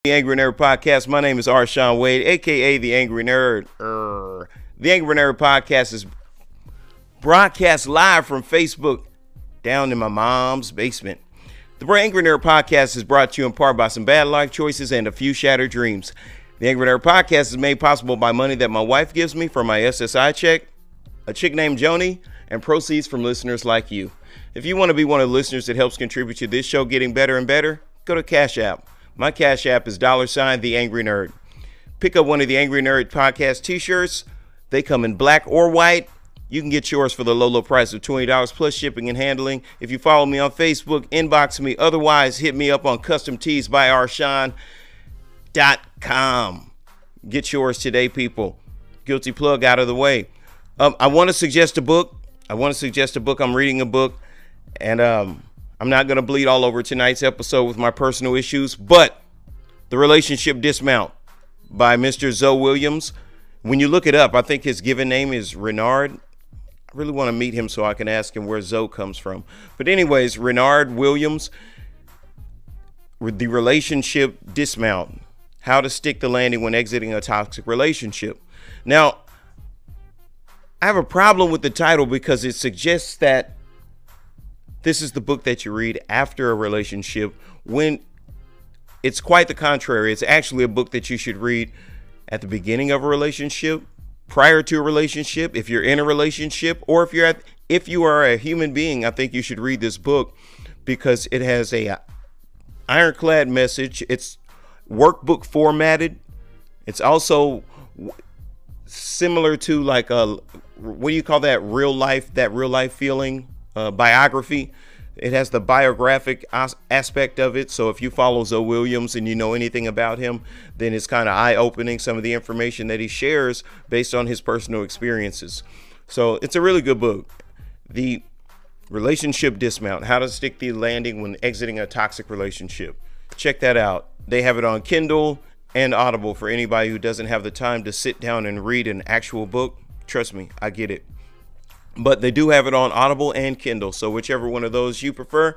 The Angry Nerd Podcast. My name is Arshawn Wade, aka The Angry Nerd. The Angry Nerd Podcast is broadcast live from Facebook down in my mom's basement. The Angry Nerd Podcast is brought to you in part by some bad life choices and a few shattered dreams. The Angry Nerd Podcast is made possible by money that my wife gives me for my SSI check, a chick named Joni, and proceeds from listeners like you. If you want to be one of the listeners that helps contribute to this show getting better and better, go to Cash App. My Cash App is $ The Angry Nerd. Pick up one of the Angry Nerd Podcast t-shirts. They come in black or white. You can get yours for the low price of $20 plus shipping and handling. If you follow me on Facebook, inbox me. Otherwise, hit me up on customteesbyarshawn.com. Get yours today, people. Guilty plug out of the way. I want to suggest a book. I'm reading a book, and I'm not going to bleed all over tonight's episode with my personal issues, but The Relationship Dismount by Mr. Zoe Williams. When you look it up, I think his given name is Renard. I really want to meet him so I can ask him where Zoe comes from. But anyways, Renard Williams, The Relationship Dismount, How to Stick the Landing When Exiting a Toxic Relationship. Now, I have a problem with the title because it suggests that this is the book that you read after a relationship, when it's quite the contrary. It's actually a book that you should read at the beginning of a relationship, prior to a relationship, if you're in a relationship, or if you are a human being. I think you should read this book because it has a ironclad message. It's workbook formatted. It's also similar to like what do you call that real life feeling, biography. It has the biographic aspect of it. So if you follow Zoe Williams and you know anything about him, then it's kind of eye-opening, some of the information that he shares based on his personal experiences. So it's a really good book. The Relationship Dismount, How to Stick the Landing When Exiting a Toxic Relationship. Check that out. They have it on Kindle and Audible for anybody who doesn't have the time to sit down and read an actual book. Trust me, I get it. But they do have it on Audible and Kindle. So whichever one of those you prefer,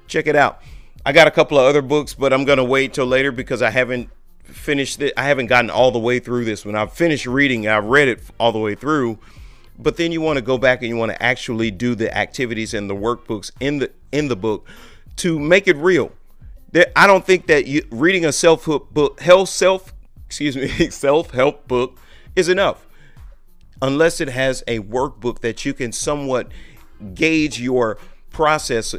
check it out. I got a couple of other books, but I'm going to wait till later because I haven't finished it. I haven't gotten all the way through this one. I've finished reading. I've read it all the way through. But then you want to go back and you want to actually do the activities and the workbooks in the book to make it real. I don't think that reading a self-help book is enough, unless it has a workbook that you can somewhat gauge your process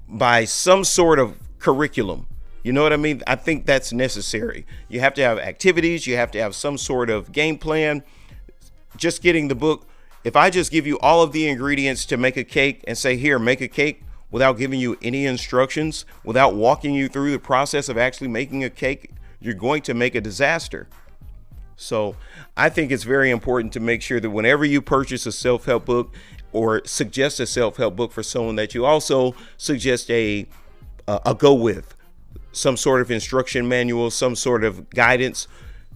by some sort of curriculum. You know what I mean? I think that's necessary. You have to have activities. You have to have some sort of game plan. Just getting the book. If I just give you all of the ingredients to make a cake and say, here, make a cake, without giving you any instructions, without walking you through the process of actually making a cake, you're going to make a disaster. So I think it's very important to make sure that whenever you purchase a self-help book or suggest a self-help book for someone, that you also suggest a go with some sort of instruction manual, some sort of guidance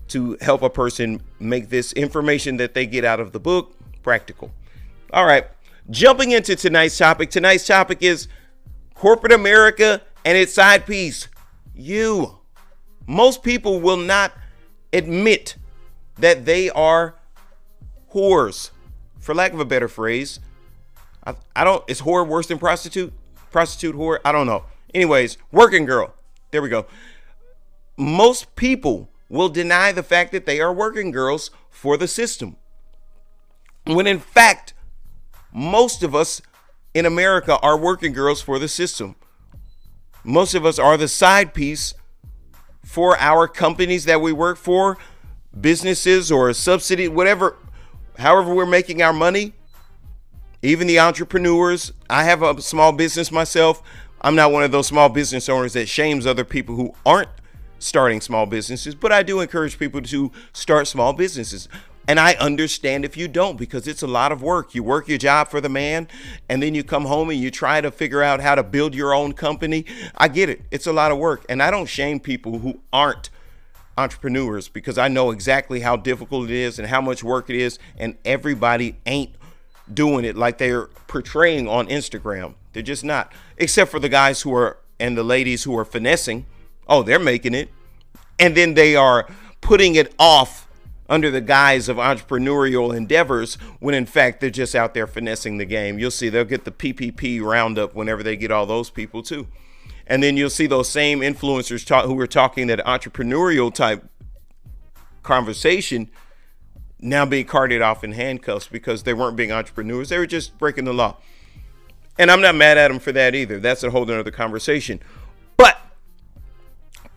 to help a person make this information that they get out of the book practical. All right. Jumping into tonight's topic. Tonight's topic is corporate America and its side piece. You. Most people will not admit that they are whores, for lack of a better phrase. Is whore worse than prostitute? Prostitute, whore? I don't know. Anyways, working girl. There we go. Most people will deny the fact that they are working girls for the system, when in fact, most of us in America are working girls for the system. Most of us are the side piece for our companies that we work for, businesses or a subsidy, whatever, however we're making our money. Even the entrepreneurs. I have a small business myself. I'm not one of those small business owners that shames other people who aren't starting small businesses, but I do encourage people to start small businesses. And I understand if you don't, because it's a lot of work. You work your job for the man, and then you come home and you try to figure out how to build your own company. I get it. It's a lot of work. And I don't shame people who aren't entrepreneurs, because I know exactly how difficult it is and how much work it is. And everybody ain't doing it like they're portraying on Instagram. They're just not, except for the guys who are, and the ladies who are finessing. Oh, they're making it. And then they are putting it off under the guise of entrepreneurial endeavors when in fact they're just out there finessing the game. You'll see they'll get the PPP roundup whenever they get all those people too. And then you'll see those same influencers who were talking that entrepreneurial type conversation now being carted off in handcuffs because they weren't being entrepreneurs. They were just breaking the law. And I'm not mad at them for that either. That's a whole other conversation. But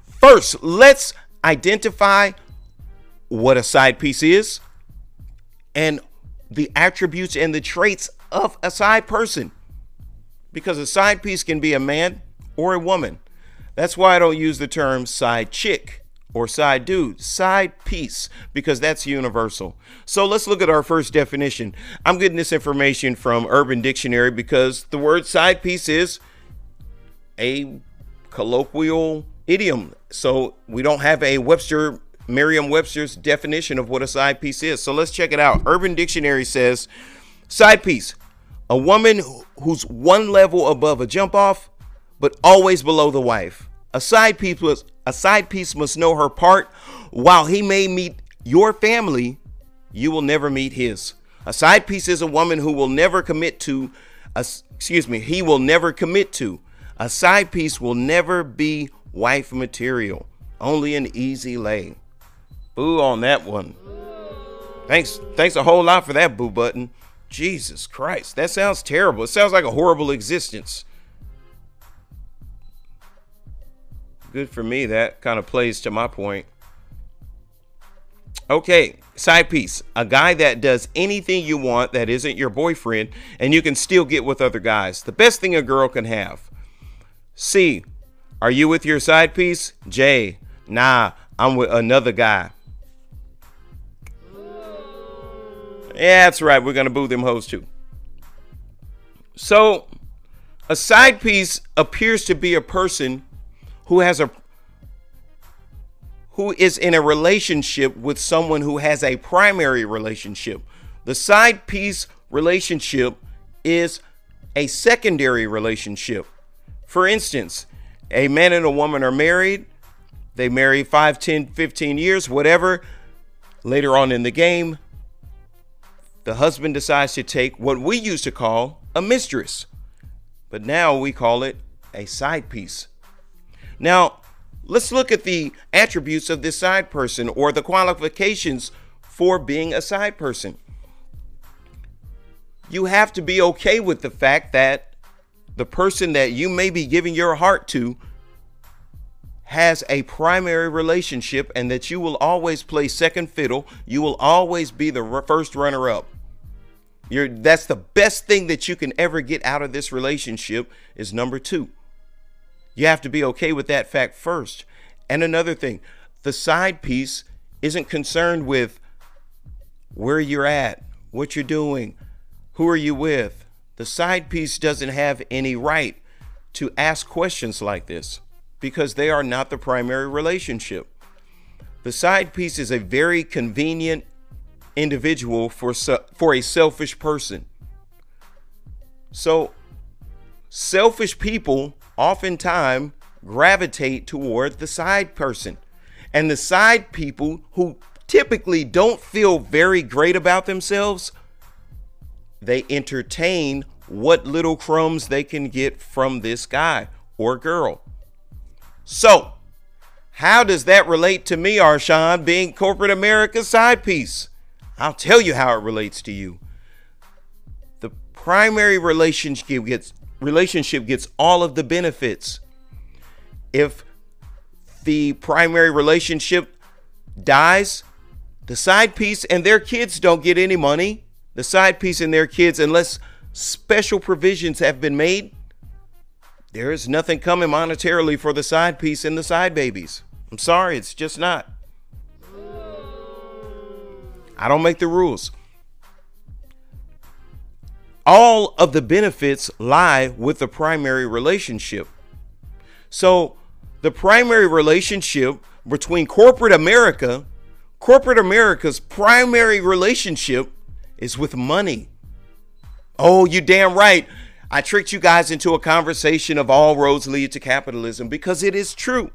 first, let's identify what a side piece is and the attributes and the traits of a side person. Because a side piece can be a man or a woman. That's why I don't use the term side chick or side dude, side piece, because that's universal. So let's look at our first definition. I'm getting this information from Urban Dictionary because the word side piece is a colloquial idiom. So we don't have a Merriam-Webster's definition of what a side piece is. So let's check it out. Urban Dictionary says side piece, a woman who's one level above a jump off, but always below the wife. A side piece must know her part. While he may meet your family, you will never meet his. A side piece is a woman who will never commit to, he will never commit to. A side piece will never be wife material. Only an easy lay. Boo on that one. Thanks a whole lot for that boo button. Jesus Christ, that sounds terrible. It sounds like a horrible existence. Good for me. That kind of plays to my point. Okay, side piece. A guy that does anything you want that isn't your boyfriend, and you can still get with other guys. The best thing a girl can have. C, are you with your side piece? J, nah, I'm with another guy. Yeah, that's right. We're going to boo them hoes too. So, a side piece appears to be a person who is in a relationship with someone who has a primary relationship. The side piece relationship is a secondary relationship. For instance, a man and a woman are married. They marry 5, 10, 15 years, whatever. Later on in the game, the husband decides to take what we used to call a mistress, but now we call it a side piece. Now, let's look at the attributes of this side person or the qualifications for being a side person. You have to be okay with the fact that the person that you may be giving your heart to has a primary relationship and that you will always play second fiddle. You will always be the first runner-up. That's the best thing that you can ever get out of this relationship is number 2. You have to be okay with that fact first. And another thing, the side piece isn't concerned with where you're at, what you're doing, who are you with. The side piece doesn't have any right to ask questions like this because they are not the primary relationship. The side piece is a very convenient individual for a selfish person. So selfish people oftentimes gravitate toward the side person, and the side people who typically don't feel very great about themselves, they entertain what little crumbs they can get from this guy or girl. So how does that relate to me, Arshawn, being corporate America's side piece? I'll tell you how it relates to you. The primary relationship gets all of the benefits. If the primary relationship dies, the side piece and their kids don't get any money. The side piece and their kids, unless special provisions have been made, there is nothing coming monetarily for the side piece and the side babies. I'm sorry, it's just not. I don't make the rules. All of the benefits lie with the primary relationship. So the primary relationship between corporate America's primary relationship is with money. Oh, you damn right. I tricked you guys into a conversation of all roads lead to capitalism because it is true.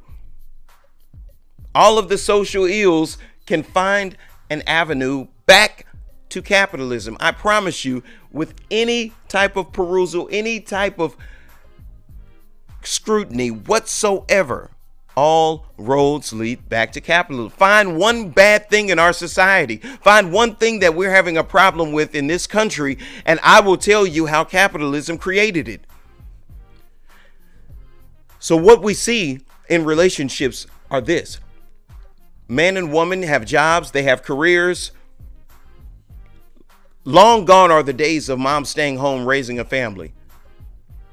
All of the social ills can find an avenue back to capitalism. I promise you, with any type of perusal, any type of scrutiny whatsoever, all roads lead back to capitalism. Find one bad thing in our society. Find one thing that we're having a problem with in this country, and I will tell you how capitalism created it. So what we see in relationships are this. Man and woman have jobs, they have careers. Long gone are the days of mom staying home raising a family.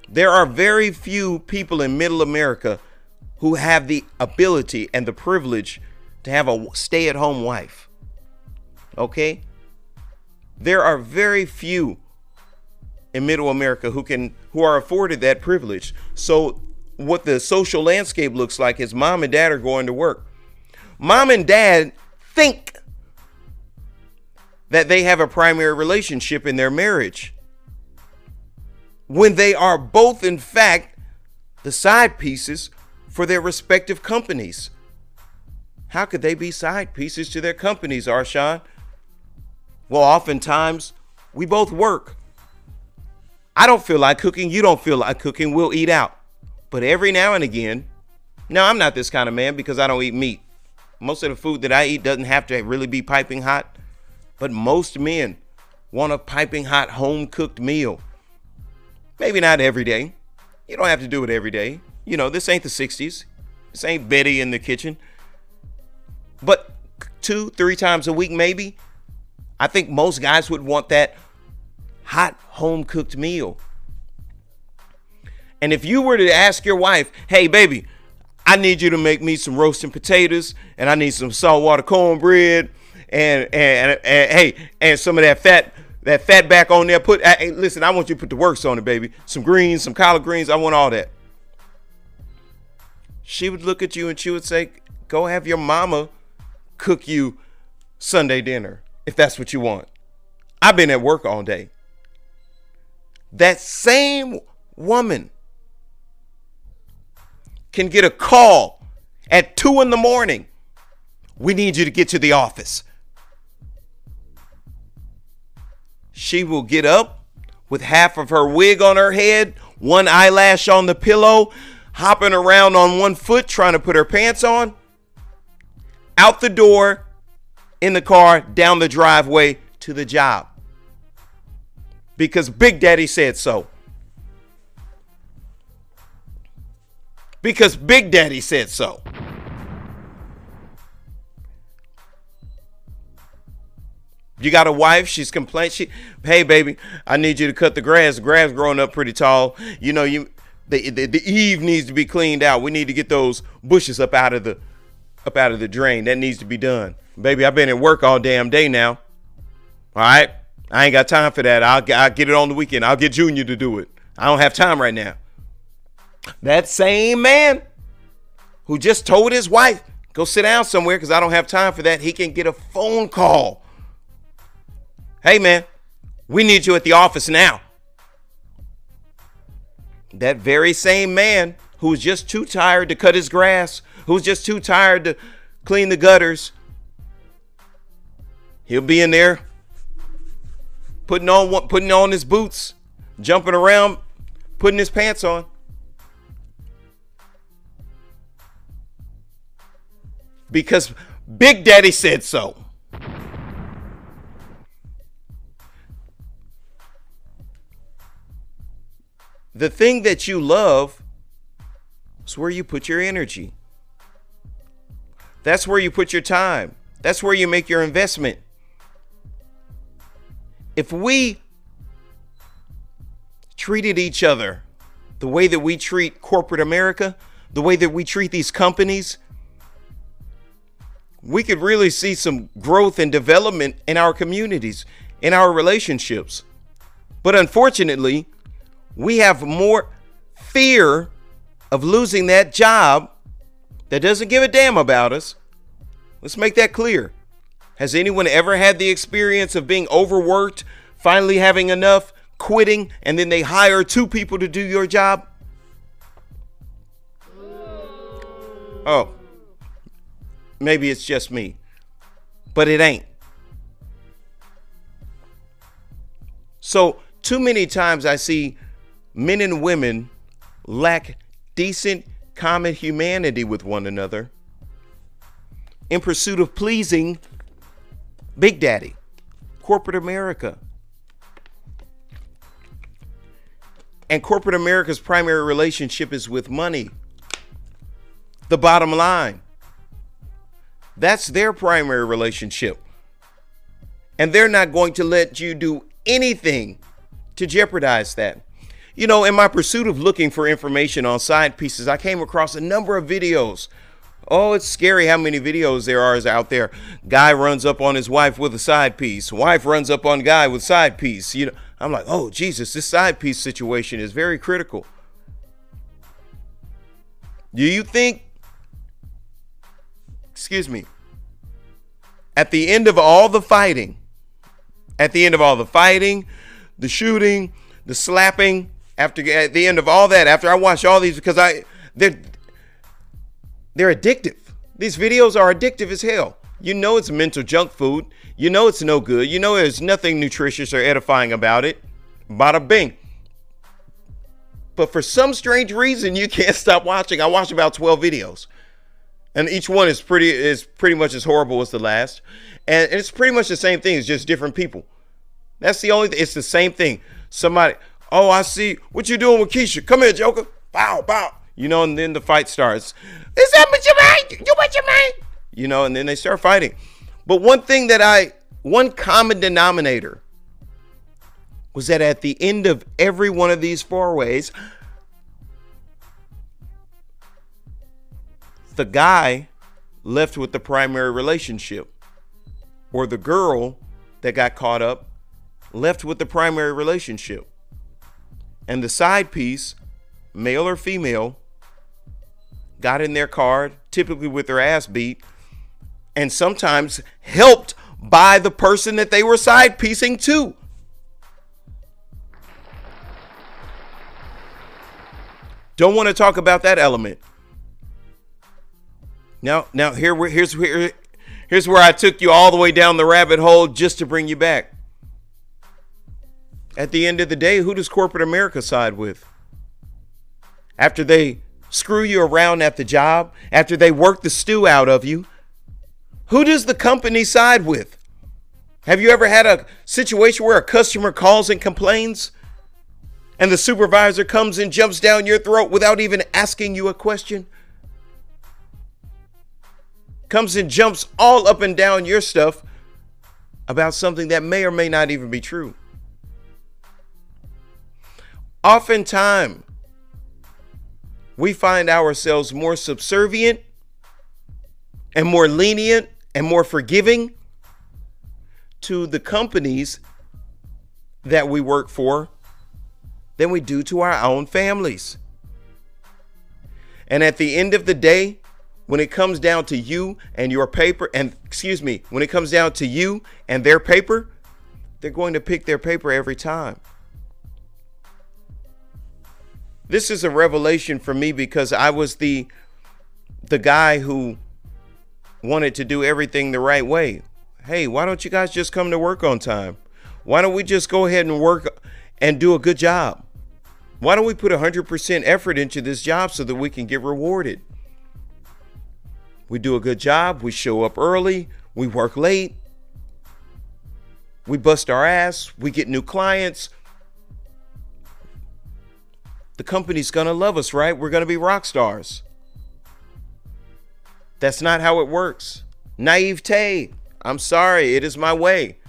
There are very few people in middle America who have the ability and the privilege to have a stay-at-home wife. Okay? There are very few in middle America who are afforded that privilege. So what the social landscape looks like is mom and dad are going to work. Mom and dad think that they have a primary relationship in their marriage, when they are both, in fact, the side pieces for their respective companies. How could they be side pieces to their companies, Arshawn? Well, oftentimes we both work. I don't feel like cooking. You don't feel like cooking. We'll eat out. But every now and again, now I'm not this kind of man because I don't eat meat. Most of the food that I eat doesn't have to really be piping hot. But most men want a piping hot home cooked meal. Maybe not every day. You don't have to do it every day. You know, this ain't the 60s. This ain't Betty in the kitchen. But 2-3 times a week, maybe. I think most guys would want that hot home cooked meal. And if you were to ask your wife, hey, baby, I need you to make me some roasting potatoes, and I need some saltwater cornbread, and hey, and some of that fat back on there. Hey, listen, I want you to put the works on it, baby. Some greens, some collard greens. I want all that. She would look at you and she would say, go have your mama cook you Sunday dinner if that's what you want. I've been at work all day. That same woman can get a call at 2 a.m. We need you to get to the office. She will get up with half of her wig on her head, one eyelash on the pillow, hopping around on one foot, trying to put her pants on, out the door, in the car, down the driveway to the job. Because Big Daddy said so. Because Big Daddy said so. You got a wife, she's complaining. Hey, baby, I need you to cut the grass. The grass growing up pretty tall. You know, the eave needs to be cleaned out. We need to get those bushes up out of the drain. That needs to be done. Baby, I've been at work all damn day now. All right? I ain't got time for that. I'll get it on the weekend. I'll get Junior to do it. I don't have time right now. That same man who just told his wife, go sit down somewhere because I don't have time for that, he can get a phone call. Hey, man, we need you at the office now. That very same man who's just too tired to cut his grass, who's just too tired to clean the gutters, he'll be in there putting on his boots, jumping around, putting his pants on. Because Big Daddy said so. The thing that you love is where you put your energy. That's where you put your time. That's where you make your investment. If we treated each other the way that we treat corporate America, the way that we treat these companies, we could really see some growth and development in our communities, in our relationships. But unfortunately, we have more fear of losing that job that doesn't give a damn about us. Let's make that clear. Has anyone ever had the experience of being overworked, finally having enough, quitting, and then they hire 2 people to do your job? Oh, Maybe it's just me, but it ain't. So too many times I see men and women lack decent, common humanity with one another in pursuit of pleasing Big Daddy, corporate America. And corporate America's primary relationship is with money. The bottom line. That's their primary relationship. And they're not going to let you do anything to jeopardize that. You know, in my pursuit of looking for information on side pieces, I came across a number of videos. Oh, it's scary how many videos there are out there. Guy runs up on his wife with a side piece. Wife runs up on guy with side piece. You know, I'm like, oh, Jesus, this side piece situation is very critical. Do you think, excuse me, at the end of all the fighting, the shooting, the slapping, at the end of all that, after I watch all these, because they're addictive. These videos are addictive as hell. You know it's mental junk food. You know it's no good. You know there's nothing nutritious or edifying about it. Bada bing. But for some strange reason, you can't stop watching. I watched about 12 videos. And each one is pretty much as horrible as the last. And it's pretty much the same thing. It's just different people. That's the only thing. It's the same thing. Somebody, oh, I see what you doing with Keisha. Come here, Joker. Bow, bow. You know, and then the fight starts. Is that what you mean? You what you mean? You know, and then they start fighting. But one common denominator was that at the end of every one of these four ways, the guy left with the primary relationship, or the girl that got caught up left with the primary relationship. And the side piece, male or female, got in their car, typically with their ass beat, and sometimes helped by the person that they were side piecing to. Don't want to talk about that element. Now here's where I took you all the way down the rabbit hole just to bring you back. At the end of the day, who does corporate America side with? After they screw you around at the job, after they work the stew out of you, who does the company side with? Have you ever had a situation where a customer calls and complains and the supervisor comes and jumps down your throat without even asking you a question? Comes and jumps all up and down your stuff about something that may or may not even be true. Oftentimes, we find ourselves more subservient and more lenient and more forgiving to the companies that we work for than we do to our own families. And at the end of the day, when it comes down to you and your paper, when it comes down to you and their paper, they're going to pick their paper every time. This is a revelation for me because I was the guy who wanted to do everything the right way. Hey, why don't you guys just come to work on time? Why don't we just go ahead and work and do a good job? Why don't we put 100% effort into this job so that we can get rewarded? We do a good job. We show up early. We work late. We bust our ass. We get new clients. The company's going to love us, right? We're going to be rock stars. That's not how it works. Naivete. I'm sorry. It is my way.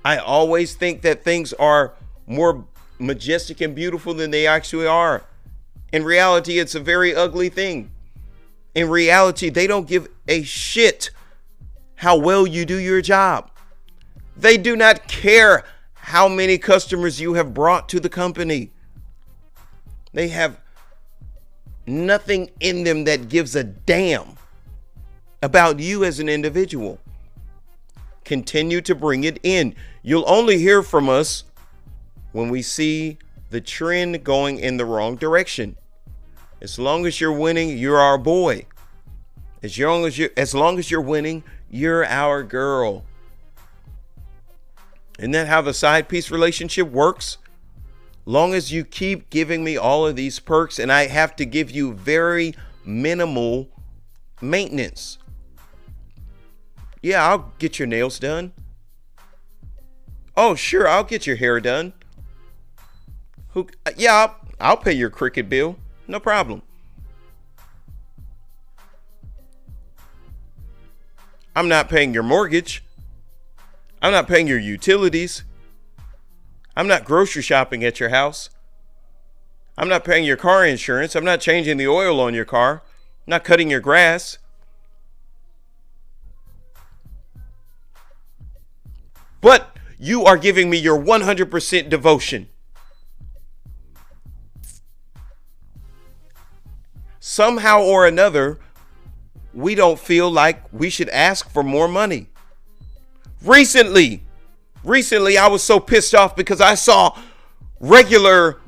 I always think that things are more majestic and beautiful than they actually are. In reality, it's a very ugly thing. In reality, they don't give a shit how well you do your job. They do not care how many customers you have brought to the company. They have nothing in them that gives a damn about you as an individual. Continue to bring it in. You'll only hear from us when we see the trend going in the wrong direction. As long as you're winning, you're our boy. As long as you're winning, you're our girl. Isn't that how the side piece relationship works? Long as you keep giving me all of these perks and I have to give you very minimal maintenance. Yeah, I'll get your nails done. Oh, sure, I'll get your hair done. Yeah, I'll pay your cricket bill. No problem. I'm not paying your mortgage. I'm not paying your utilities. I'm not grocery shopping at your house. I'm not paying your car insurance. I'm not changing the oil on your car. I'm not cutting your grass. But you are giving me your 100% devotion. Somehow or another, we don't feel like we should ask for more money. Recently, I was so pissed off because I saw regular,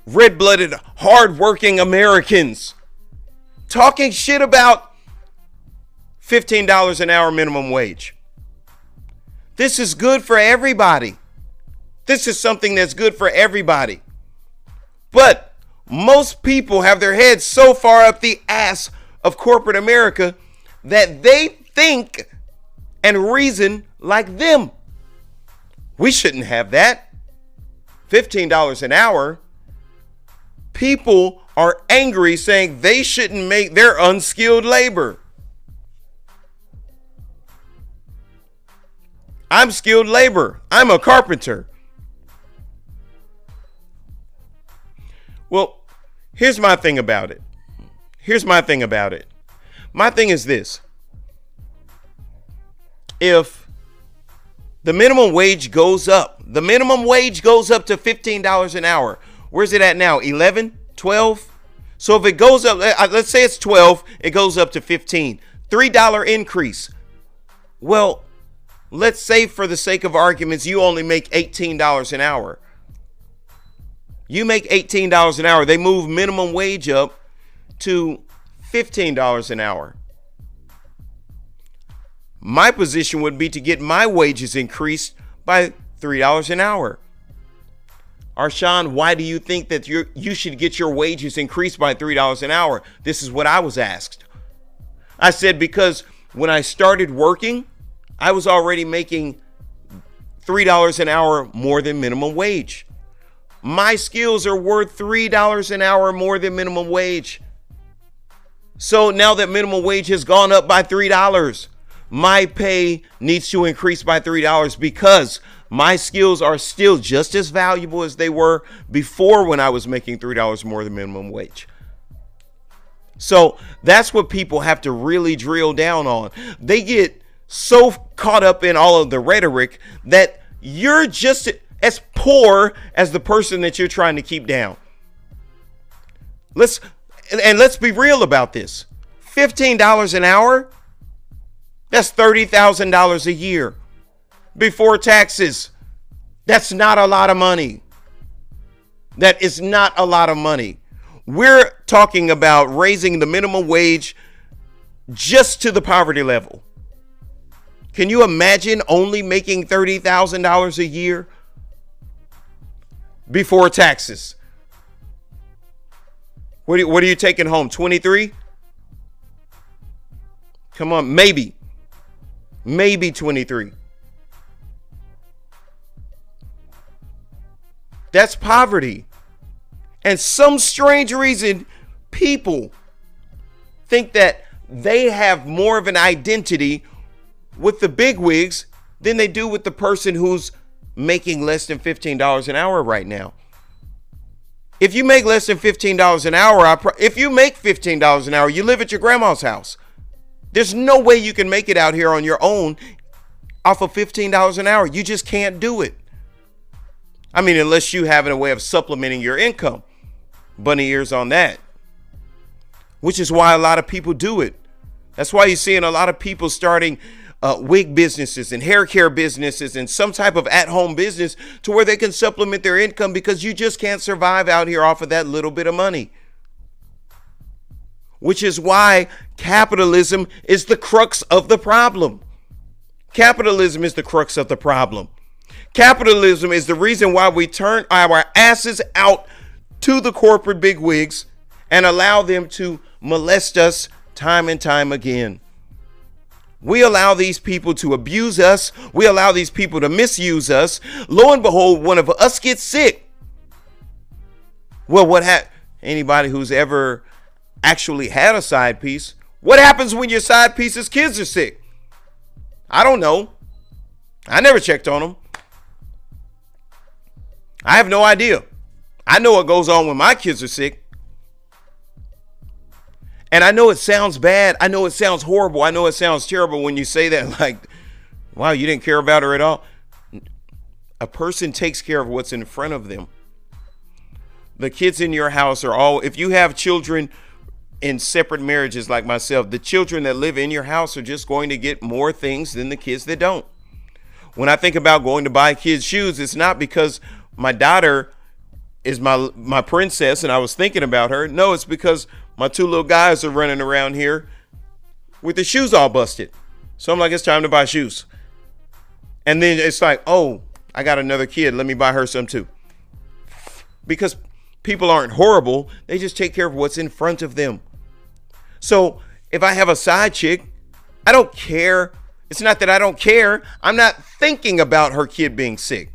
red-blooded, hard-working Americans talking shit about $15 an hour minimum wage. This is good for everybody. This is something that's good for everybody. But most people have their heads so far up the ass of corporate America that they think and reason like them. We shouldn't have that. $15 an hour. People are angry saying they shouldn't make their unskilled labor. I'm skilled labor. I'm a carpenter. Well, here's my thing about it. My thing is this. If the minimum wage goes up to $15 an hour. Where's it at now? 11, 12? So if it goes up, let's say it's 12, it goes up to 15. $3 increase. Well, let's say for the sake of arguments, you only make $18 an hour. You make $18 an hour. They move minimum wage up to $15 an hour. My position would be to get my wages increased by $3 an hour. Arshawn, why do you think that you should get your wages increased by $3 an hour? This is what I was asked. I said, because when I started working, I was already making $3 an hour more than minimum wage. My skills are worth $3 an hour more than minimum wage. So now that minimum wage has gone up by $3, my pay needs to increase by $3 because my skills are still just as valuable as they were before when I was making $3 more than minimum wage. So that's what people have to really drill down on. They get so caught up in all of the rhetoric that you're just as poor as the person that you're trying to keep down. Let's be real about this. $15 an hour, that's $30,000 a year. Before taxes, that's not a lot of money. That is not a lot of money. We're talking about raising the minimum wage just to the poverty level. Can you imagine only making $30,000 a year before taxes? What are you taking home? 23? Come on, maybe 23. That's poverty. And some strange reason, people think that they have more of an identity with the bigwigs than they do with the person who's making less than $15 an hour right now. If you make less than $15 an hour, if you make $15 an hour, you live at your grandma's house. There's no way you can make it out here on your own off of $15 an hour. You just can't do it. I mean, unless you have a way of supplementing your income. Bunny ears on that. Which is why a lot of people do it. That's why you're seeing a lot of people starting wig businesses and hair care businesses and some type of at-home business to where they can supplement their income, because you just can't survive out here off of that little bit of money. which is why capitalism is the crux of the problem. Capitalism is the crux of the problem. Capitalism is the reason why we turn our asses out to the corporate bigwigs and allow them to molest us time and time again. We allow these people to abuse us. We allow these people to misuse us. Lo and behold, one of us gets sick. Well, anybody who's ever actually had a side piece, what happens when your side piece's kids are sick? I don't know. I never checked on them. I have no idea. I know what goes on when my kids are sick. And I know it sounds bad. I know it sounds horrible. I know it sounds terrible when you say that, like, wow, you didn't care about her at all. A person takes care of what's in front of them. The kids in your house are all, if you have children in separate marriages like myself, the children that live in your house are just going to get more things than the kids that don't. When I think about going to buy kids shoes, it's not because my daughter is my princess and I was thinking about her. No, it's because my two little guys are running around here with the shoes all busted. So I'm like, it's time to buy shoes. And then it's like, oh, I got another kid. Let me buy her some too. Because people aren't horrible. They just take care of what's in front of them. So if I have a side chick, I don't care. It's not that I don't care. I'm not thinking about her kid being sick.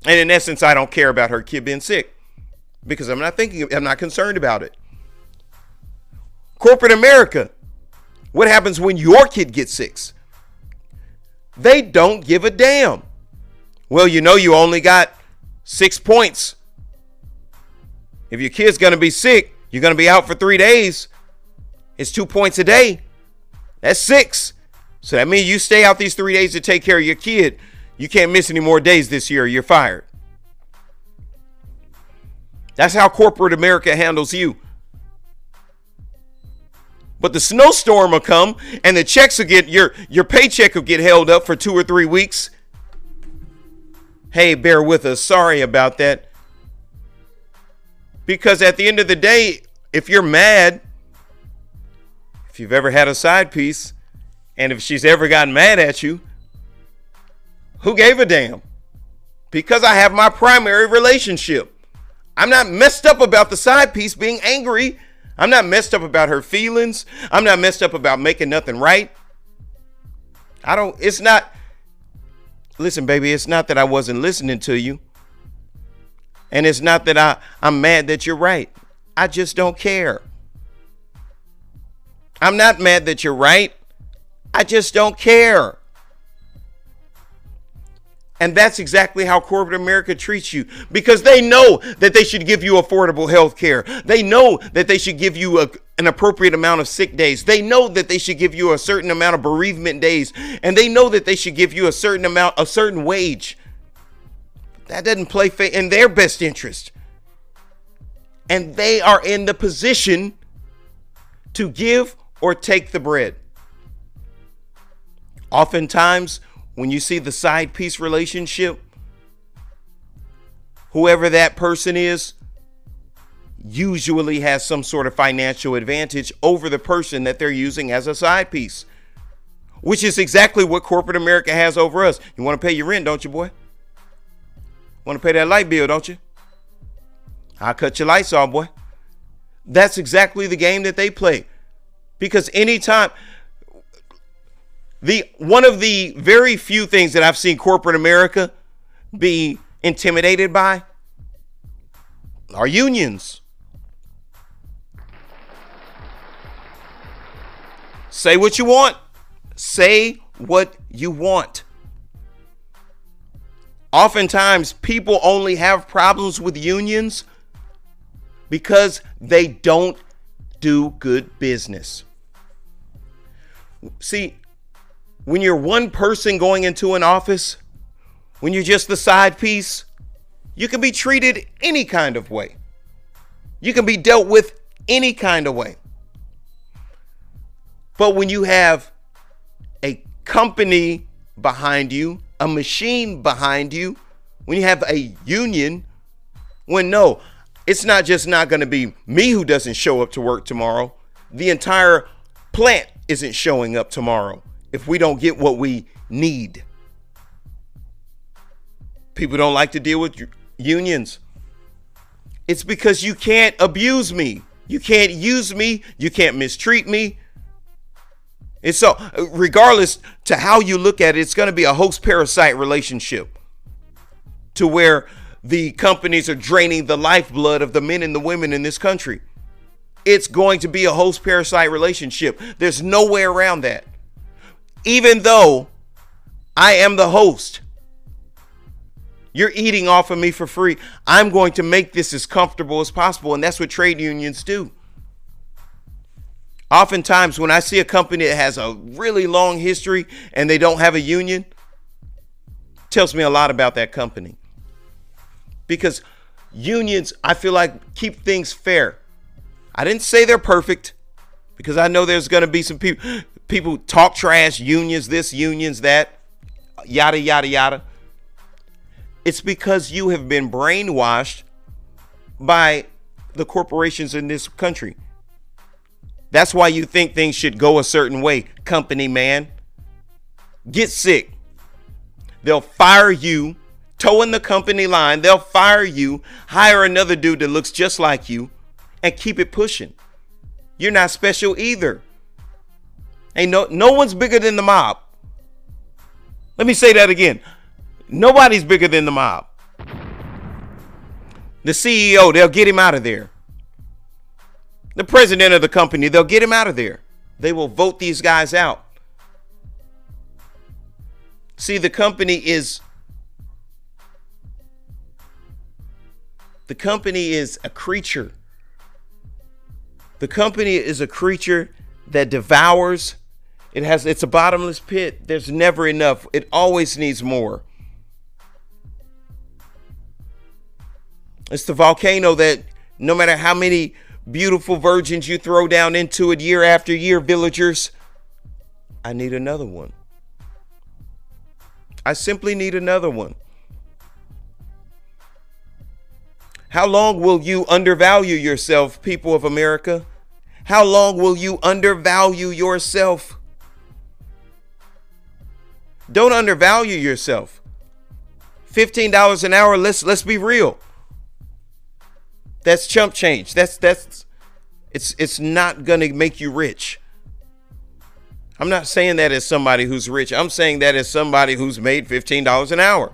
And in essence, I don't care about her kid being sick because I'm not concerned about it. Corporate America, what happens when your kid gets sick? They don't give a damn. Well, you know, you only got 6 points. If your kid's going to be sick, you're going to be out for 3 days. It's 2 points a day. That's 6. So that means you stay out these 3 days to take care of your kid. You can't miss any more days this year. You're fired. That's how corporate America handles you. But the snowstorm will come and the checks will get, your paycheck will get held up for 2 or 3 weeks. Hey, bear with us. Sorry about that. Because at the end of the day, if you're mad, if you've ever had a side piece, and if she's ever gotten mad at you, who gave a damn? Because I have my primary relationship. I'm not messed up about the side piece being angry. I'm not messed up about her feelings. I'm not messed up about making nothing right. Listen, baby, it's not that I wasn't listening to you. And it's not that I'm mad that you're right. I just don't care. I'm not mad that you're right. I just don't care. And that's exactly how corporate America treats you, because they know that they should give you affordable health care. They know that they should give you an appropriate amount of sick days. They know that they should give you a certain amount of bereavement days. And they know that they should give you a certain wage. That doesn't play in their best interest. And they are in the position to give or take the bread. Oftentimes, when you see the side piece relationship, whoever that person is usually has some sort of financial advantage over the person that they're using as a side piece, which is exactly what corporate America has over us. You want to pay your rent, don't you, boy? Want to pay that light bill, don't you? I'll cut your lights off, boy. That's exactly the game that they play. Because anytime, one of the very few things that I've seen corporate America be intimidated by are unions. Say what you want. Say what you want. Oftentimes, people only have problems with unions because they don't do good business. See, when you're one person going into an office, when you're just the side piece, you can be treated any kind of way. You can be dealt with any kind of way. But when you have a company behind you, a machine behind you, when you have a union, no, It's not just not going to be me who doesn't show up to work tomorrow. The entire plant isn't showing up tomorrow if we don't get what we need. People don't like to deal with unions. It's because you can't abuse me. You can't use me. You can't mistreat me. And so regardless to how you look at it, it's going to be a host-parasite relationship to where the companies are draining the lifeblood of the men and the women in this country. It's going to be a host-parasite relationship. There's no way around that. Even though I am the host, you're eating off of me for free. I'm going to make this as comfortable as possible. And that's what trade unions do. Oftentimes when I see a company that has a really long history and they don't have a union, it tells me a lot about that company. Because unions, I feel like, keep things fair. I didn't say they're perfect, because I know there's going to be some people talk trash, unions this, unions that, yada, yada, yada. It's because you have been brainwashed by the corporations in this country. That's why you think things should go a certain way. Company man, get sick. They'll fire you, towing the company line. They'll fire you, hire another dude that looks just like you, and keep it pushing. You're not special either. Ain't no one's bigger than the mob. Let me say that again. Nobody's bigger than the mob. The CEO, they'll get him out of there. The president of the company, they'll get him out of there. They will vote these guys out. See, the company is a creature. The company is a creature that devours. It's a bottomless pit. There's never enough. It always needs more. It's the volcano that no matter how many beautiful virgins you throw down into it year after year, villagers, I need another one. I simply need another one. How long will you undervalue yourself, people of America? How long will you undervalue yourself? Don't undervalue yourself. $15 an hour, let's be real. That's chump change. It's not going to make you rich. I'm not saying that as somebody who's rich. I'm saying that as somebody who's made $15 an hour.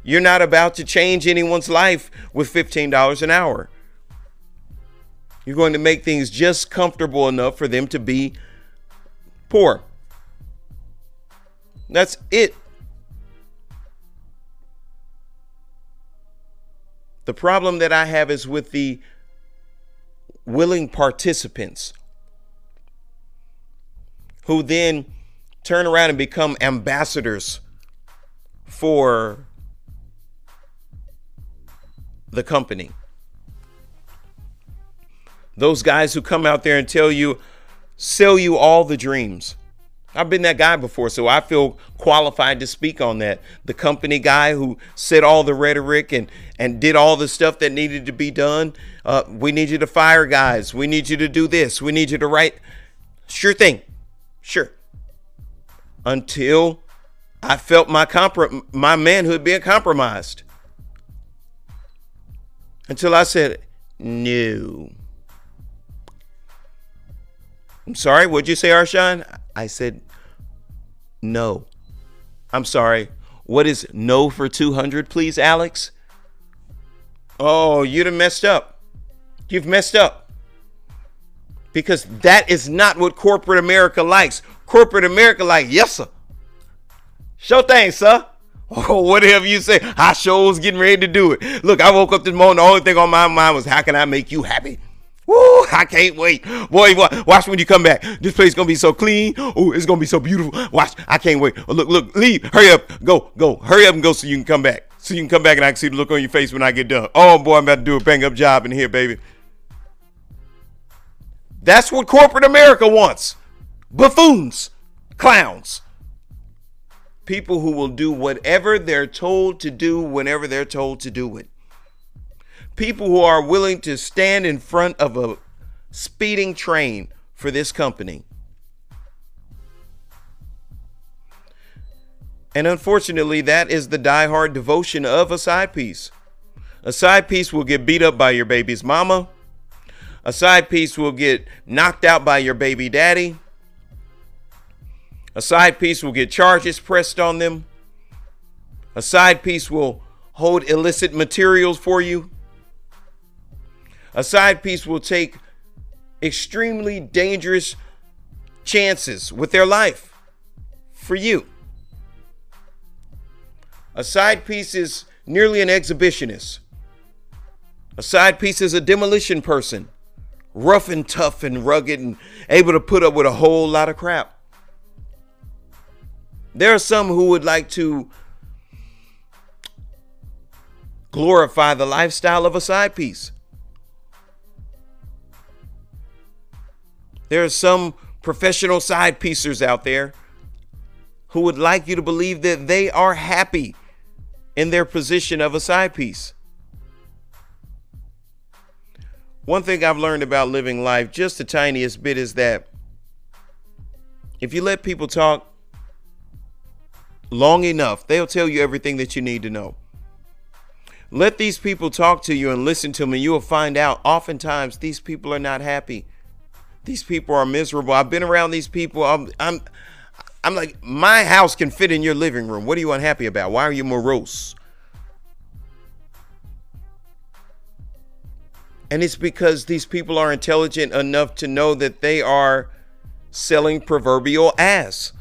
You're not about to change anyone's life with $15 an hour. You're going to make things just comfortable enough for them to be poor. That's it. The problem that I have is with the willing participants who then turn around and become ambassadors for the company. Those guys who come out there and sell you all the dreams. I've been that guy before, so I feel qualified to speak on that. The company guy who said all the rhetoric and did all the stuff that needed to be done. We need you to fire guys. We need you to do this. We need you to write. Sure thing. Sure. Until I felt my manhood being compromised. Until I said, no. I'm sorry, what'd you say, Arshawn? I said, no. I'm sorry. What is no for 200, please, Alex? Oh, you'd have messed up. You've messed up. Because that is not what corporate America likes. Corporate America like, yes, sir. Sure thing, sir. Oh, whatever you say. I sure was getting ready to do it. Look, I woke up this morning. The only thing on my mind was, how can I make you happy? Woo, I can't wait. Boy, watch when you come back. This place is going to be so clean. Oh, it's going to be so beautiful. Watch. I can't wait. Oh, look, leave. Hurry up. Go. Hurry up and go so you can come back. So you can come back and I can see the look on your face when I get done. Oh, boy, I'm about to do a bang up job in here, baby. That's what corporate America wants. Buffoons. Clowns. People who will do whatever they're told to do whenever they're told to do it. People who are willing to stand in front of a speeding train for this company. And unfortunately, that is the diehard devotion of a side piece. A side piece will get beat up by your baby's mama. A side piece will get knocked out by your baby daddy. A side piece will get charges pressed on them. A side piece will hold illicit materials for you. A side piece will take extremely dangerous chances with their life for you. A side piece is nearly an exhibitionist. A side piece is a demolition person, rough and tough and rugged and able to put up with a whole lot of crap. There are some who would like to glorify the lifestyle of a side piece. There are some professional side piecers out there who would like you to believe that they are happy in their position of a side piece. One thing I've learned about living life just the tiniest bit is that if you let people talk long enough, they'll tell you everything that you need to know. Let these people talk to you and listen to them, and you will find out oftentimes these people are not happy. These people are miserable. I've been around these people. I'm like, my house can fit in your living room. What are you unhappy about? Why are you morose? And it's because these people are intelligent enough to know that they are selling proverbial ass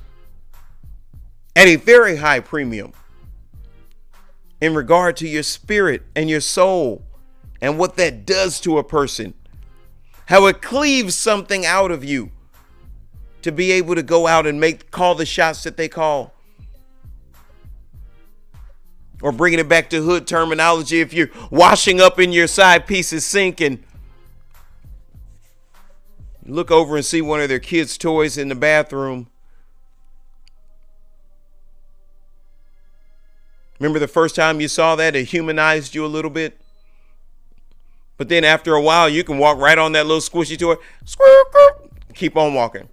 at a very high premium in regard to your spirit and your soul and what that does to a person. How it cleaves something out of you to be able to go out and call the shots that they call. Or bringing it back to hood terminology, if you're washing up in your side piece's sink and look over and see one of their kids' toys in the bathroom. Remember the first time you saw that, it humanized you a little bit? But then after a while, you can walk right on that little squishy toy. Keep on walking.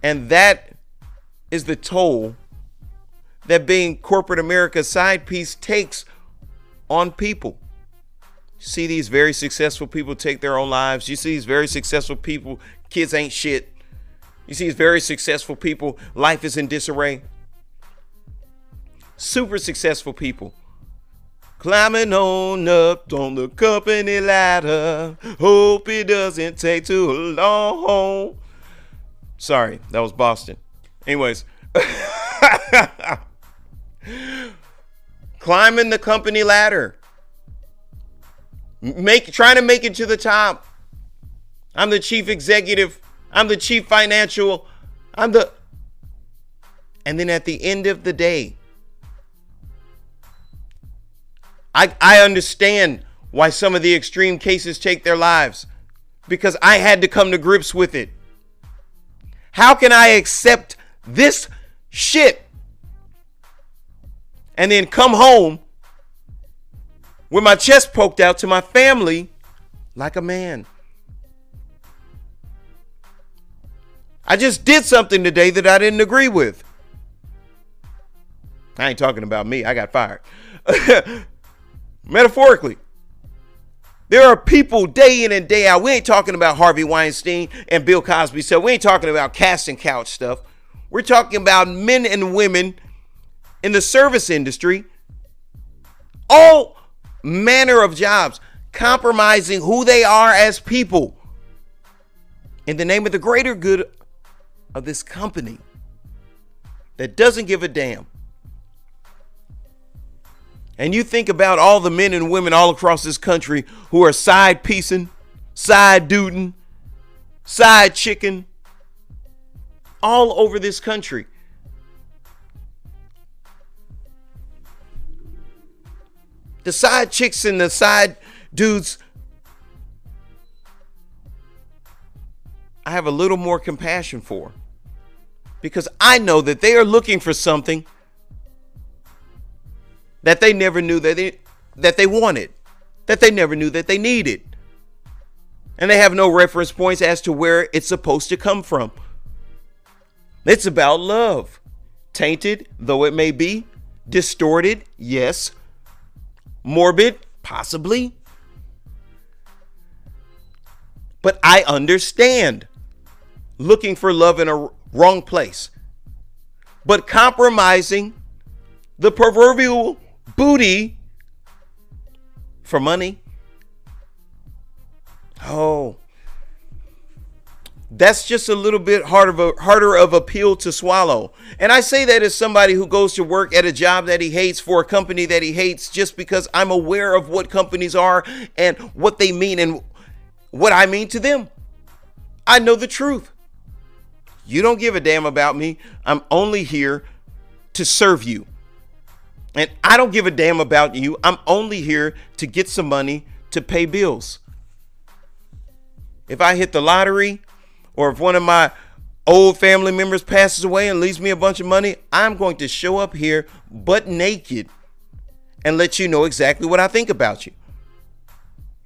And that is the toll that being corporate America's side piece takes on people. You see these very successful people take their own lives. You see these very successful people, kids ain't shit. You see these very successful people, life is in disarray. Super successful people climbing on up on the company ladder. Hope it doesn't take too long. Sorry, that was Boston. Anyways. Climbing the company ladder. Trying to make it to the top. I'm the chief executive. I'm the chief financial. And then at the end of the day, I understand why some of the extreme cases take their lives, because I had to come to grips with it. How can I accept this shit and then come home with my chest poked out to my family like a man? I just did something today that I didn't agree with. I ain't talking about me. I got fired. Metaphorically, there are people day in and day out. We ain't talking about Harvey Weinstein and Bill Cosby stuff. We ain't talking about casting couch stuff. We're talking about men and women in the service industry, all manner of jobs, compromising who they are as people in the name of the greater good of this company that doesn't give a damn. And you think about all the men and women all across this country who are side piecing, side duding, side chicken, all over this country. The side chicks and the side dudes, I have a little more compassion for, because I know that they are looking for something that they never knew that they wanted, that they never knew that they needed. And they have no reference points as to where it's supposed to come from. It's about love. Tainted though it may be, distorted, yes. Morbid, possibly. But I understand looking for love in a wrong place. But compromising the proverbial booty for money, oh, that's just a little bit harder of a pill to swallow. And I say that as somebody who goes to work at a job that he hates for a company that he hates, just because I'm aware of what companies are and what they mean and what I mean to them. I know the truth. You don't give a damn about me. I'm only here to serve you. And I don't give a damn about you. I'm only here to get some money to pay bills. If I hit the lottery, or if one of my old family members passes away and leaves me a bunch of money, I'm going to show up here butt naked and let you know exactly what I think about you.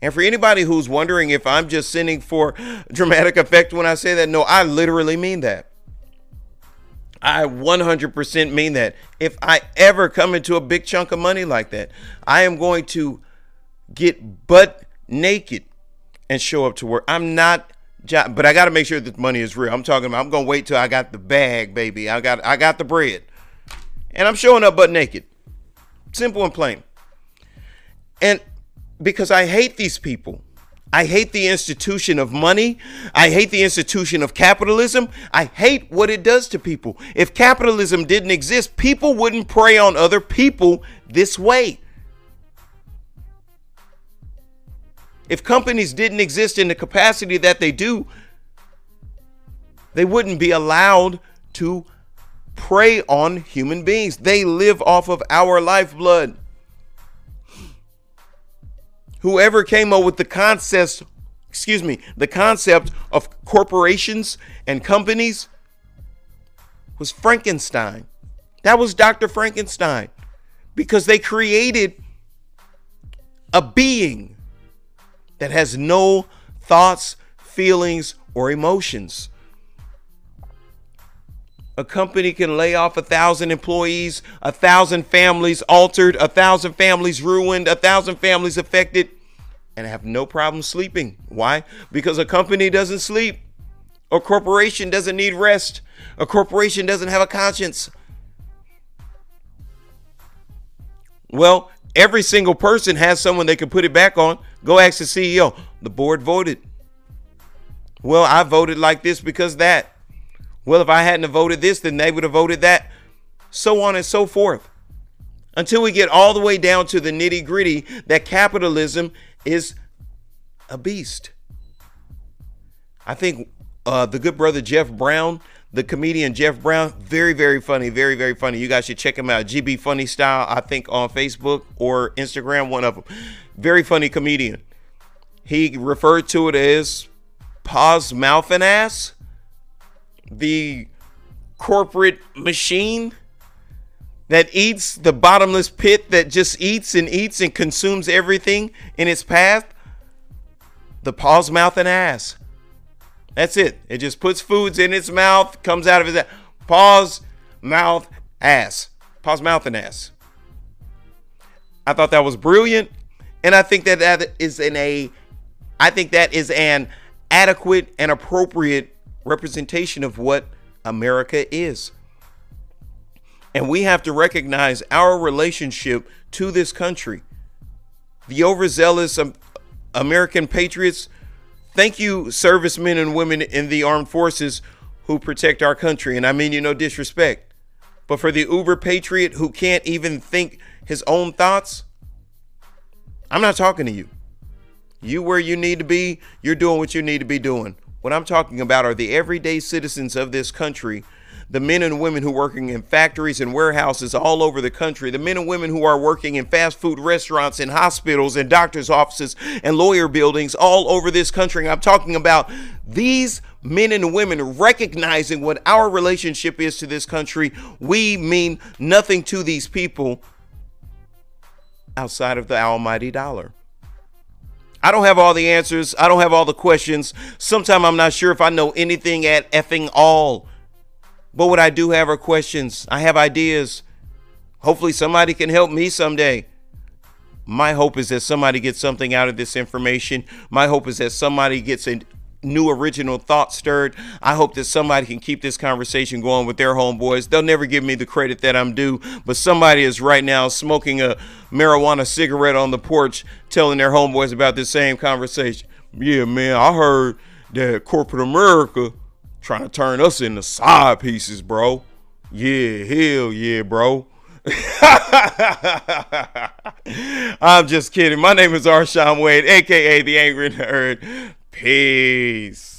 And for anybody who's wondering if I'm just sending for dramatic effect when I say that, no, I literally mean that. I 100% mean that. If I ever come into a big chunk of money like that, I am going to get butt naked and show up to work. But I got to make sure that the money is real. I'm talking about, I'm going to wait till I got the bag, baby. I got the bread. And I'm showing up butt naked. Simple and plain. And because I hate these people. I hate the institution of money. I hate the institution of capitalism. I hate what it does to people. If capitalism didn't exist, people wouldn't prey on other people this way. If companies didn't exist in the capacity that they do, they wouldn't be allowed to prey on human beings. They live off of our lifeblood. Whoever came up with the concept of corporations and companies was Frankenstein. That was Dr. Frankenstein, because they created a being that has no thoughts, feelings, or emotions. A company can lay off 1,000 employees, 1,000 families altered, 1,000 families ruined, 1,000 families affected, and have no problem sleeping. Why? Because a company doesn't sleep. A corporation doesn't need rest. A corporation doesn't have a conscience. Well, every single person has someone they can put it back on. Go ask the CEO. The board voted. Well, I voted like this because that. Well, if I hadn't have voted this, then they would have voted that. So on and so forth. Until we get all the way down to the nitty gritty that capitalism is a beast. I think the good brother Jeff Brown, the comedian Jeff Brown, very, very funny, very, very funny. You guys should check him out. GB Funny Style, I think on Facebook or Instagram, one of them. Very funny comedian. He referred to it as paws, mouth, and ass. The corporate machine that eats, the bottomless pit that just eats and consumes everything in its path. The paws, mouth, and ass. That's it. It just puts foods in its mouth, comes out of its ass. Paws, mouth, ass. Paws, mouth, and ass. I thought that was brilliant, and I think that is an adequate and appropriate representation of what America is. And we have to recognize our relationship to this country. The overzealous American patriots, thank you, servicemen and women in the armed forces who protect our country. And I mean you no disrespect. But for the uber patriot who can't even think his own thoughts, I'm not talking to you. You where you need to be, you're doing what you need to be doing. What I'm talking about are the everyday citizens of this country, the men and women who are working in factories and warehouses all over the country, the men and women who are working in fast food restaurants and hospitals and doctors' offices and lawyer buildings all over this country. I'm talking about these men and women recognizing what our relationship is to this country. We mean nothing to these people outside of the almighty dollar. I don't have all the answers. I don't have all the questions. Sometimes I'm not sure if I know anything at effing all. But what I do have are questions. I have ideas. Hopefully somebody can help me someday. My hope is that somebody gets something out of this information. My hope is that somebody gets a new original thought stirred. I hope that somebody can keep this conversation going with their homeboys. They'll never give me the credit that I'm due, but somebody is right now smoking a marijuana cigarette on the porch telling their homeboys about this same conversation. Yeah, man, I heard that corporate America trying to turn us into side pieces, bro. Yeah, hell yeah, bro. I'm just kidding. My name is Arshawn Wade, aka the Angry Nerd. Peace.